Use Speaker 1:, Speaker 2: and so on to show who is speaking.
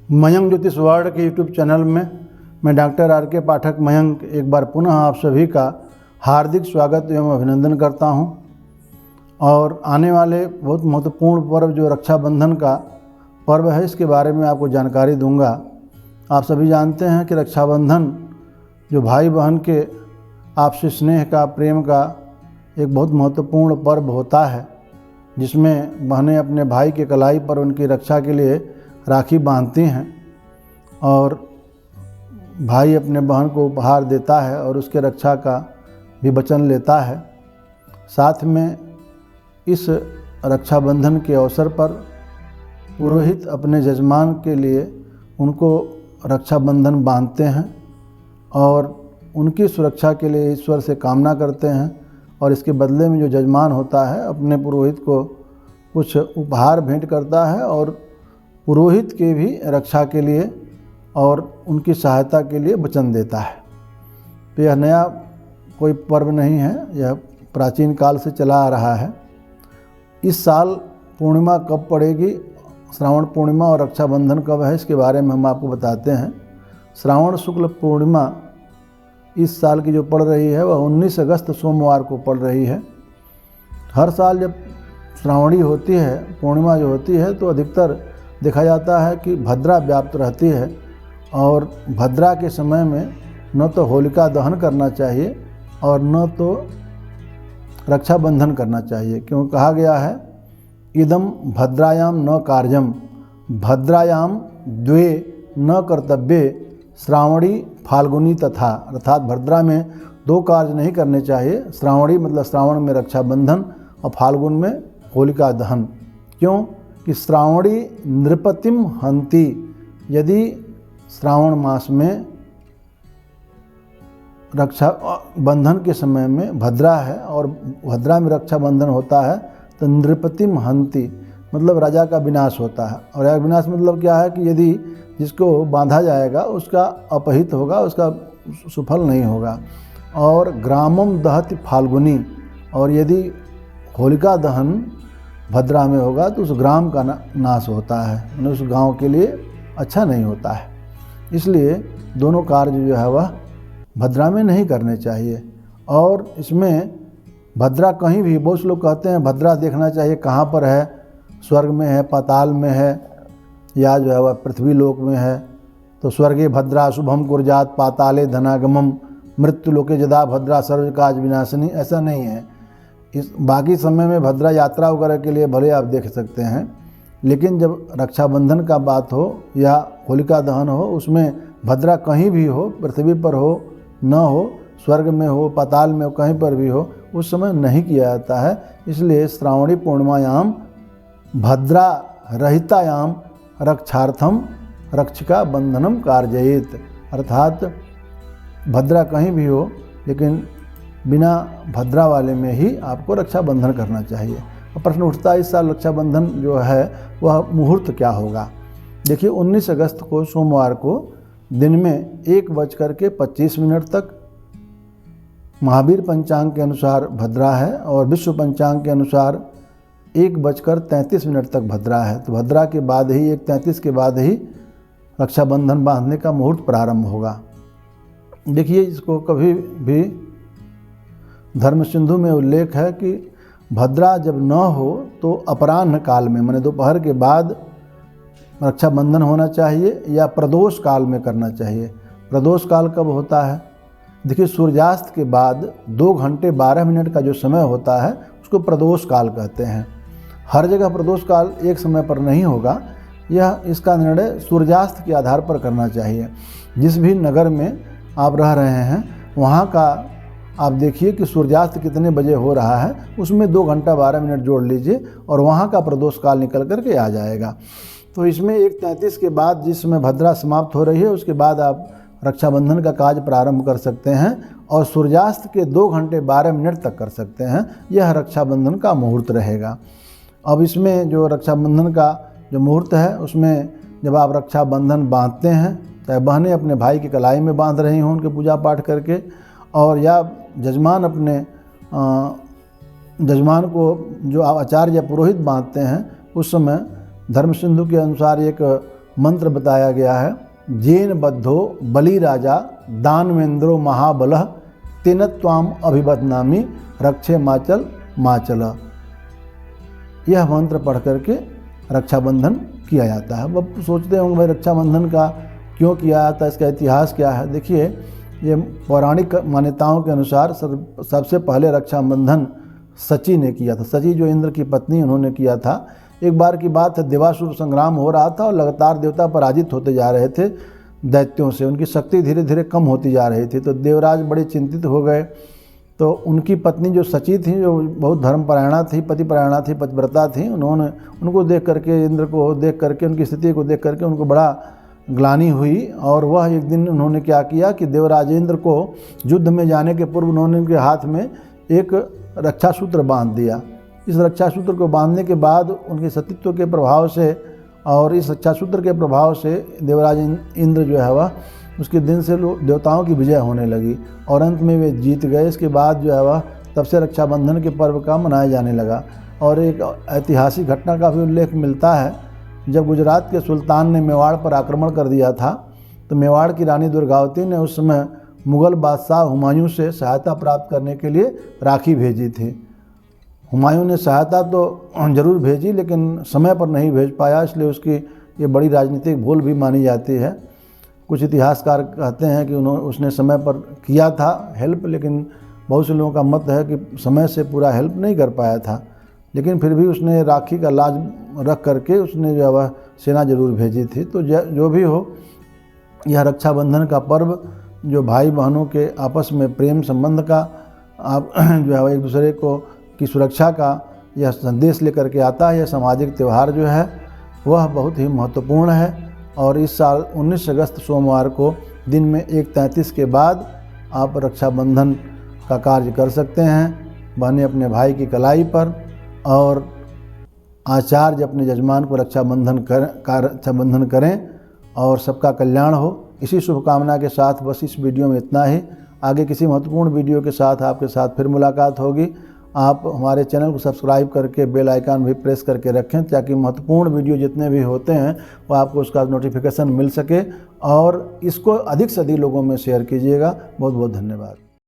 Speaker 1: मयंक ज्योतिष वर्ल्ड के YouTube channel में मैं डॉक्टर आर के पाठक मयंक एक बार पुनः आप सभी का हार्दिक स्वागत एवं अभिनंदन करता हूं। और आने वाले बहुत महत्वपूर्ण पर्व जो रक्षाबंधन का पर्व है, इसके बारे में आपको जानकारी दूंगा। आप सभी जानते हैं कि रक्षाबंधन जो भाई बहन के आपसी स्नेह का, प्रेम का एक बहुत महत्वपूर्ण पर्व होता है, जिसमें बहनें अपने भाई के कलाई पर उनकी रक्षा के लिए राखी बांधती हैं और भाई अपने बहन को उपहार देता है और उसके रक्षा का भी वचन लेता है। साथ में इस रक्षाबंधन के अवसर पर पुरोहित अपने जजमान के लिए उनको रक्षाबंधन बांधते हैं और उनकी सुरक्षा के लिए ईश्वर से कामना करते हैं। और इसके बदले में जो जजमान होता है अपने पुरोहित को कुछ उपहार भेंट करता है और पुरोहित के भी रक्षा के लिए और उनकी सहायता के लिए वचन देता है। तो यह नया कोई पर्व नहीं है, यह प्राचीन काल से चला आ रहा है। इस साल पूर्णिमा कब पड़ेगी, श्रावण पूर्णिमा और रक्षाबंधन कब है, इसके बारे में हम आपको बताते हैं। श्रावण शुक्ल पूर्णिमा इस साल की जो पड़ रही है वह 19 अगस्त सोमवार को पड़ रही है। हर साल जब श्रावणी होती है, पूर्णिमा जो होती है, तो अधिकतर देखा जाता है कि भद्रा व्याप्त रहती है और भद्रा के समय में न तो होलिका दहन करना चाहिए और न तो रक्षाबंधन करना चाहिए, क्योंकि कहा गया है इदम भद्रायाम न कार्यम भद्रायाम द्वे न कर्तव्ये श्रावणी फाल्गुनी तथा, अर्थात भद्रा में दो कार्य नहीं करने चाहिए। श्रावणी मतलब श्रावण में रक्षाबंधन और फाल्गुन में होलिका दहन। क्यों कि श्रावणी नृपतिम हंति, यदि श्रावण मास में रक्षाबंधन के समय में भद्रा है और भद्रा में रक्षाबंधन होता है तो नृपतिम हंति मतलब राजा का विनाश होता है। और यह विनाश मतलब क्या है कि यदि जिसको बांधा जाएगा उसका अपहित होगा, उसका सुफल नहीं होगा। और ग्रामम दहति फाल्गुनी, और यदि होलिका दहन भद्रा में होगा तो उस ग्राम का नाश होता है, मतलब उस गांव के लिए अच्छा नहीं होता है। इसलिए दोनों कार्य जो है वह भद्रा में नहीं करने चाहिए। और इसमें भद्रा कहीं भी, बहुत से लोग कहते हैं भद्रा देखना चाहिए कहाँ पर है, स्वर्ग में है, पाताल में है, या जो है वह पृथ्वी लोक में है। तो स्वर्गे भद्रा शुभम कुर्जात पाताले धनागमम मृत्यु लोके जदा भद्रा सर्व काज विनाशिनी, ऐसा नहीं है। इस बाकी समय में भद्रा यात्रा वगैरह के लिए भले आप देख सकते हैं, लेकिन जब रक्षाबंधन का बात हो या होलिका दहन हो, उसमें भद्रा कहीं भी हो, पृथ्वी पर हो न हो, स्वर्ग में हो, पाताल में हो, कहीं पर भी हो, उस समय नहीं किया जाता है। इसलिए श्रावणी पूर्णिमायाम भद्रा रहितायाम रक्षार्थम रक्षिका बंधनम कार्जयेत, अर्थात भद्रा कहीं भी हो लेकिन बिना भद्रा वाले में ही आपको रक्षाबंधन करना चाहिए। और प्रश्न उठता है इस साल रक्षाबंधन जो है वह मुहूर्त क्या होगा। देखिए 19 अगस्त को सोमवार को दिन में 1:25 तक महावीर पंचांग के अनुसार भद्रा है और विश्व पंचांग के अनुसार 1:33 तक भद्रा है। तो भद्रा के बाद ही 1:33 के बाद ही रक्षाबंधन बांधने का मुहूर्त प्रारंभ होगा। देखिए इसको कभी भी धर्म सिंधु में उल्लेख है कि भद्रा जब न हो तो अपराह्न काल में, माने दोपहर के बाद रक्षाबंधन होना चाहिए या प्रदोष काल में करना चाहिए। प्रदोष काल कब होता है? देखिए सूर्यास्त के बाद 2 घंटे 12 मिनट का जो समय होता है उसको प्रदोष काल कहते हैं। हर जगह प्रदोष काल एक समय पर नहीं होगा, यह इसका निर्णय सूर्यास्त के आधार पर करना चाहिए। जिस भी नगर में आप रह रहे हैं वहाँ का आप देखिए कि सूर्यास्त कितने बजे हो रहा है, उसमें 2 घंटा 12 मिनट जोड़ लीजिए और वहाँ का प्रदोष काल निकल कर के आ जाएगा। तो इसमें 1:33 के बाद जिस समय भद्रा समाप्त हो रही है उसके बाद आप रक्षाबंधन का कार्य प्रारंभ कर सकते हैं और सूर्यास्त के 2 घंटे 12 मिनट तक कर सकते हैं। यह रक्षाबंधन का मुहूर्त रहेगा। अब इसमें जो रक्षाबंधन का जो मुहूर्त है उसमें जब आप रक्षाबंधन बांधते हैं, चाहे बहनें अपने भाई की कलाई में बांध रही हों उनके पूजा पाठ करके, और या जजमान अपने जजमान को जो आचार्य या पुरोहित बांधते हैं, उस समय धर्म सिंधु के अनुसार एक मंत्र बताया गया है। जेन बद्धो बलि राजा दानवेंद्रो महाबलः तेन त्वाम अभिबदनामी रक्षे माचल माचल। यह मंत्र पढ़ करके रक्षाबंधन किया जाता है। अब सोचते होंगे भाई रक्षाबंधन का क्यों किया जाता है, इसका इतिहास क्या है। देखिए, ये पौराणिक मान्यताओं के अनुसार सबसे पहले रक्षाबंधन सची ने किया था। सची जो इंद्र की पत्नी, उन्होंने किया था। एक बार की बात है, देवासुर संग्राम हो रहा था और लगातार देवता पराजित होते जा रहे थे दैत्यों से, उनकी शक्ति धीरे धीरे कम होती जा रही थी। तो देवराज बड़े चिंतित हो गए। तो उनकी पत्नी जो सची थी, जो बहुत धर्मपरायणा थी, पतिपरायणा थी, पतिव्रता थी, उनको देख करके, इंद्र को देख करके, उनकी स्थिति को देख करके उनको बड़ा ग्लानि हुई। और वह एक दिन उन्होंने क्या किया कि देवराजेंद्र को युद्ध में जाने के पूर्व उन्होंने उनके हाथ में एक रक्षा सूत्र बांध दिया। इस रक्षा सूत्र को बांधने के बाद उनके सतीत्व के प्रभाव से और इस रक्षा सूत्र के प्रभाव से देवराज इंद्र जो है वह, उसके दिन से देवताओं की विजय होने लगी और अंत में वे जीत गए। इसके बाद जो है वह तब से रक्षाबंधन के पर्व का मनाया जाने लगा। और एक ऐतिहासिक घटना का भी उल्लेख मिलता है। जब गुजरात के सुल्तान ने मेवाड़ पर आक्रमण कर दिया था, तो मेवाड़ की रानी दुर्गावती ने उस समय मुग़ल बादशाह हुमायूं से सहायता प्राप्त करने के लिए राखी भेजी थी। हुमायूं ने सहायता तो जरूर भेजी, लेकिन समय पर नहीं भेज पाया, इसलिए उसकी ये बड़ी राजनीतिक भूल भी मानी जाती है। कुछ इतिहासकार कहते हैं कि उसने समय पर किया था हेल्प, लेकिन बहुत से लोगों का मत है कि समय से पूरा हेल्प नहीं कर पाया था। लेकिन फिर भी उसने राखी का लाज रख करके उसने जो है वह सेना जरूर भेजी थी। तो जो भी हो, यह रक्षाबंधन का पर्व जो भाई बहनों के आपस में प्रेम संबंध का जो है एक दूसरे को की सुरक्षा का यह संदेश लेकर के आता है। यह सामाजिक त्यौहार जो है वह बहुत ही महत्वपूर्ण है। और इस साल 19 अगस्त सोमवार को दिन में 1:33 के बाद आप रक्षाबंधन का कार्य कर सकते हैं। बहनें अपने भाई की कलाई पर और आचार्य अपने यजमान को रक्षाबंधन करें और सबका कल्याण हो। इसी शुभकामना के साथ बस इस वीडियो में इतना ही। आगे किसी महत्वपूर्ण वीडियो के साथ आपके साथ फिर मुलाकात होगी। आप हमारे चैनल को सब्सक्राइब करके बेल आइकन भी प्रेस करके रखें, ताकि महत्वपूर्ण वीडियो जितने भी होते हैं वो आपको उसका नोटिफिकेशन मिल सके। और इसको अधिक से अधिक लोगों में शेयर कीजिएगा। बहुत बहुत धन्यवाद।